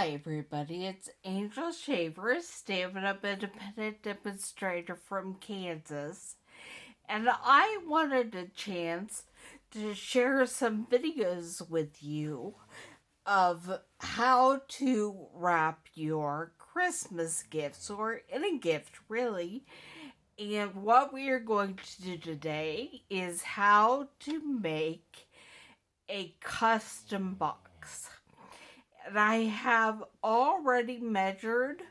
Hi everybody, it's Angel Shaver, Stampin Up independent demonstrator from Kansas, and I wanted a chance to share some videos with you of how to wrap your Christmas gifts, or any gift really. And what we are going to do today is how to make a custom box. And I have already measured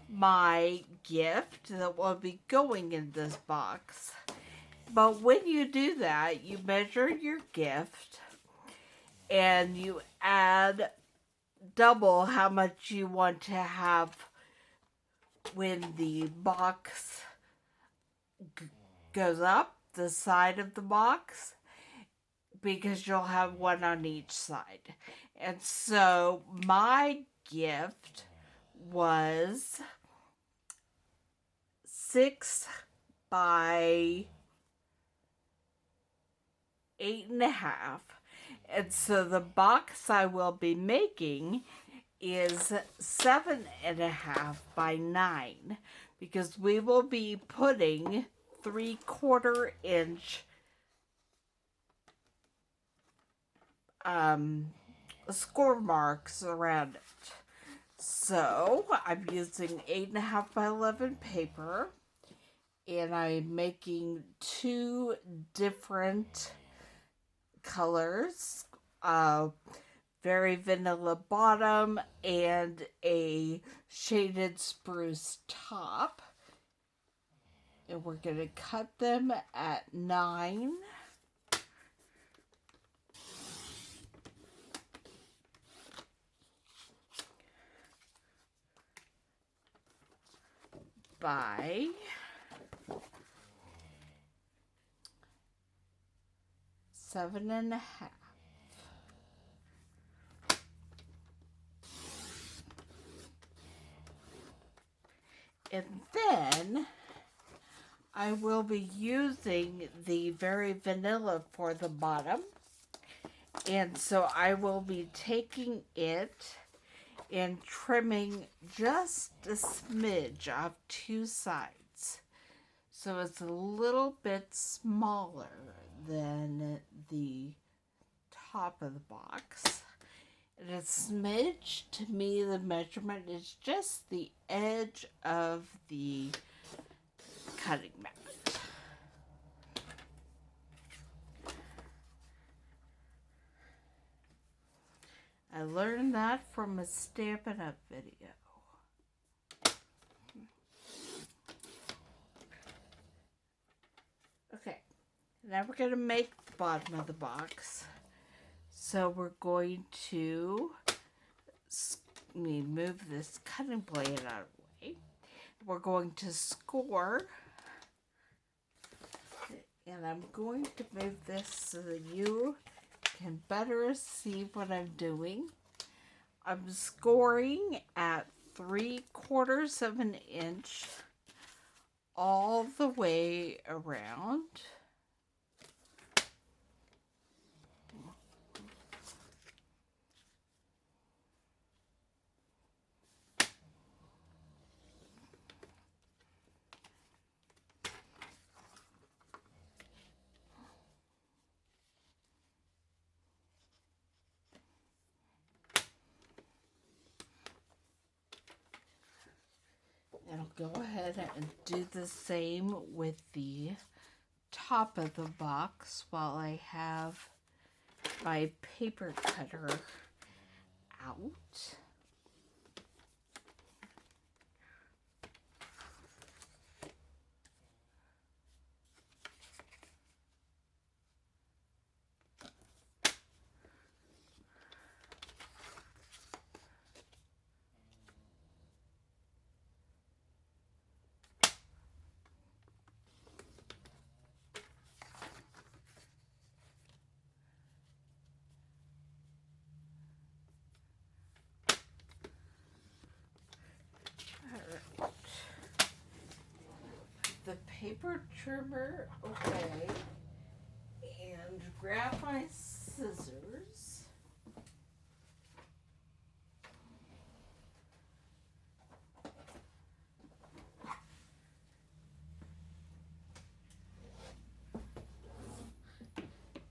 my gift that will be going in this box. But when you do that, you measure your gift and you add double how much you want to have when the box goes up the side of the box, because you'll have one on each side. And so my gift was 6 by 8.5. And so the box I will be making is 7.5 by 9, because we will be putting 3/4 inch score marks around it. So I'm using 8.5 by 11 paper, and I'm making 2 different colors, very vanilla bottom and a shaded spruce top. And we're going to cut them at 9 by 7.5. And then I will be using the very vanilla for the bottom. And so I will be taking it and trimming just a smidge off 2 sides. So it's a little bit smaller than the top of the box. And a smidge, to me, the measurement is just the edge of the cutting mat. I learned that from a Stampin' Up video. Okay, now we're going to make the bottom of the box. So we're going to move this cutting blade out of the way. We're going to score, and I'm going to move this so that you can better see what I'm doing. I'm scoring at 3/4 of an inch all the way around. And I'll go ahead and do the same with the top of the box while I have my paper cutter out. The paper trimmer away and grab my scissors.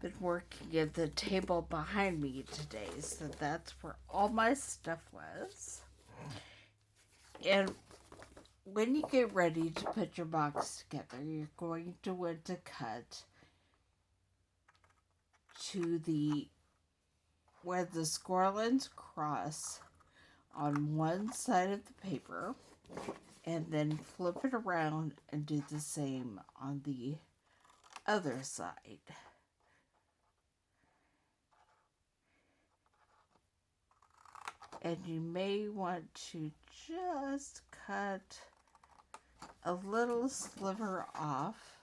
been working at the table behind me today, so that's where all my stuff was. And when you get ready to put your box together, you're going to want to cut to where the score lines cross on one side of the paper, and then flip it around and do the same on the other side. And you may want to just cut a little sliver off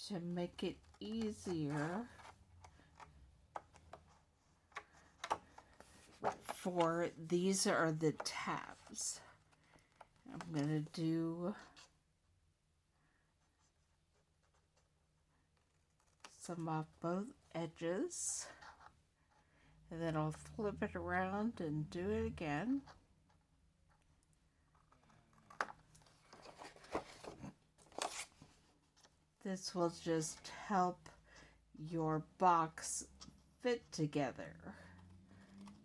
to make it easier for, these are the tabs. I'm going to do some off both edges, and then I'll flip it around and do it again. This will just help your box fit together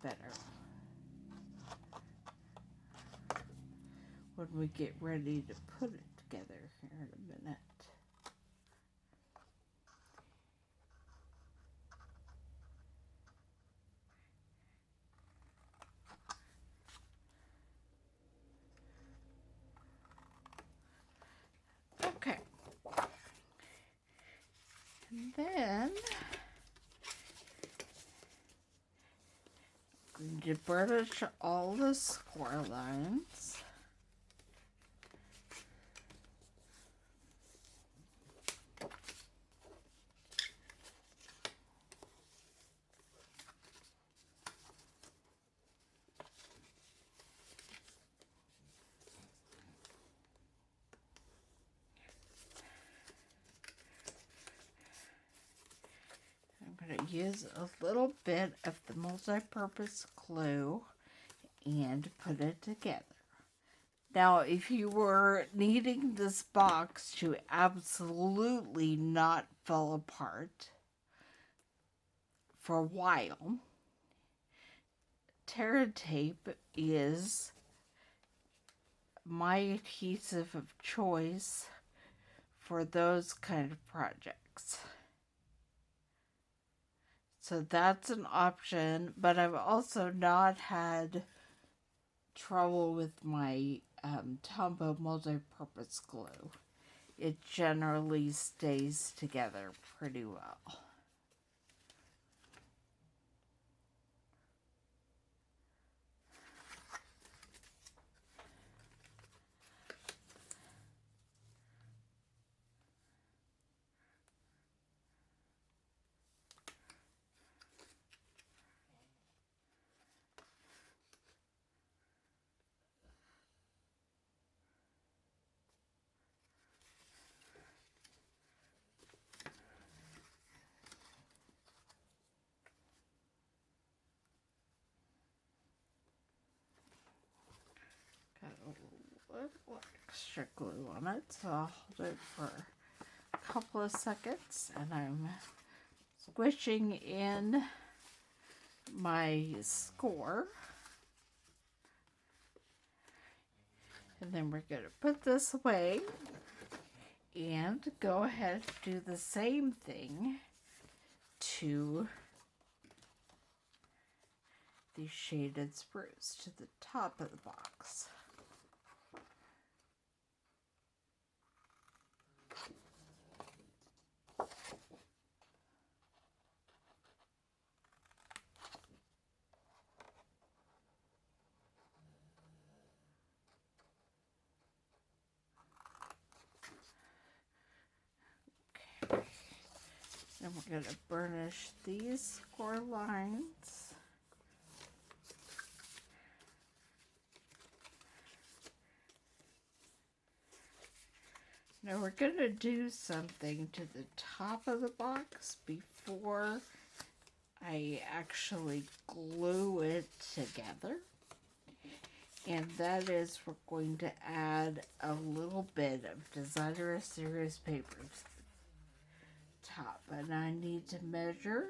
better when we get ready to put it together here in a minute. Okay. And then I'm going to burnish all the score lines. I'm going to use a little bit of the multi-purpose glue and put it together. Now, if you were needing this box to absolutely not fall apart for a while, Terra Tape is my adhesive of choice for those kind of projects. So that's an option, but I've also not had trouble with my Tombow multi-purpose glue. It generally stays together pretty well. Got a little extra glue on it, so I'll hold it for a couple of seconds, and I'm squishing in my score. And then we're going to put this away and go ahead and do the same thing to the shaded spruce, to the top of the box. Then we're going to burnish these score lines. Now we're going to do something to the top of the box before I actually glue it together. And that is, we're going to add a little bit of Designer Series paper to the top, and I need to measure.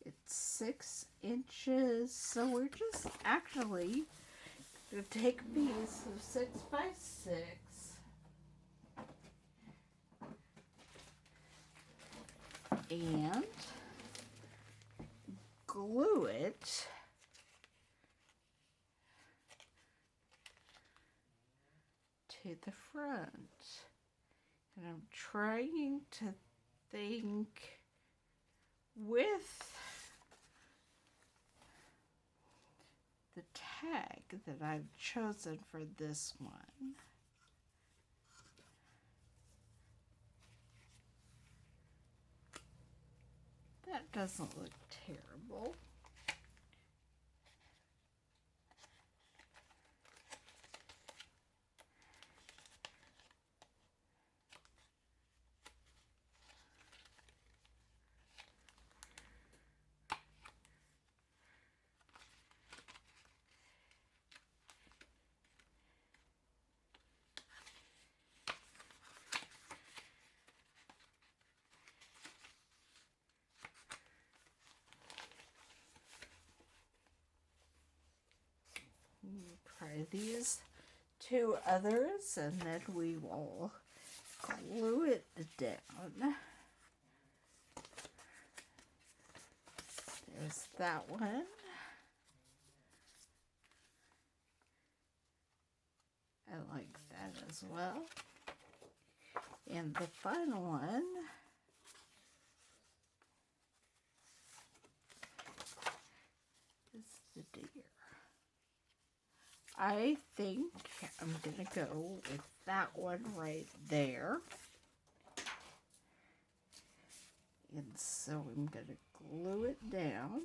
It's 6 inches, so we're just actually going to take a piece of 6 by 6 and glue it to the front. And I'm trying to think with the tag that I've chosen for this one. That doesn't look terrible. Try these 2 others, and then we will glue it down. There's that one. I like that as well. And the final one is the deer. I think I'm going to go with that one right there. And so I'm going to glue it down.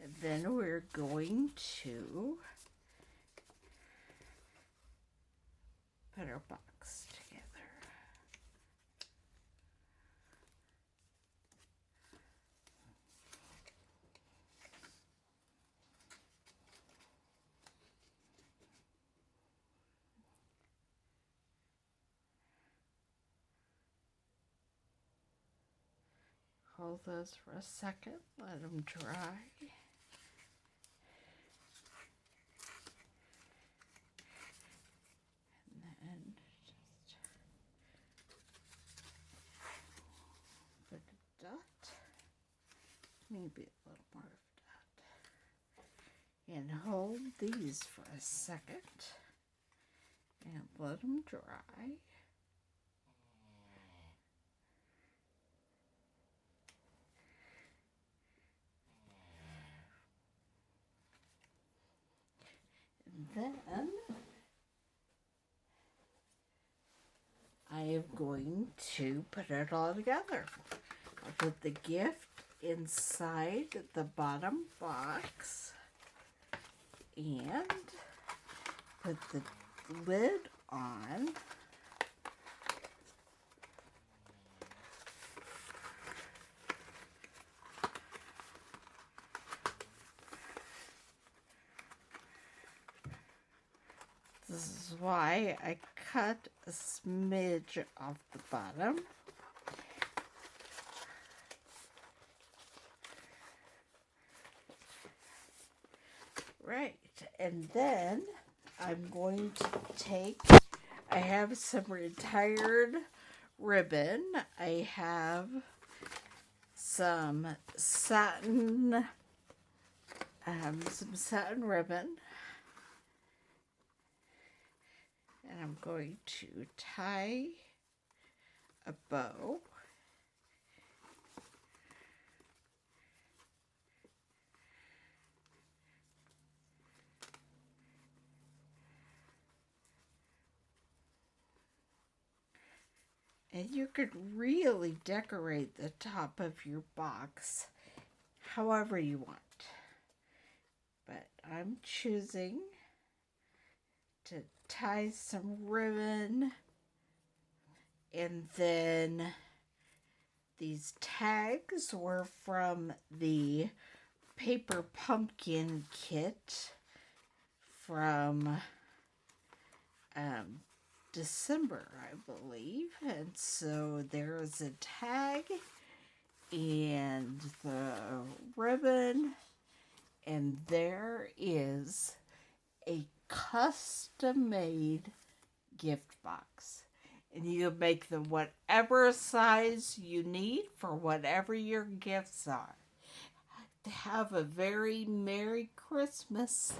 And then we're going to put our box together. Hold those for a second, let them dry. And just put a dot, maybe a little more of a dot. And hold these for a second and let them dry. Then I am going to put it all together. I'll put the gift inside the bottom box and put the lid on. This is why I cut a smidge off the bottom. Right, and then I'm going to take, I have some retired ribbon. I have some satin ribbon. And I'm going to tie a bow. And you could really decorate the top of your box however you want. But I'm choosing to tie some ribbon. And then these tags were from the paper pumpkin kit from December, I believe. And so there's a tag and the ribbon, and there is a custom-made gift box. And you can make them whatever size you need for whatever your gifts are. Have a very Merry Christmas.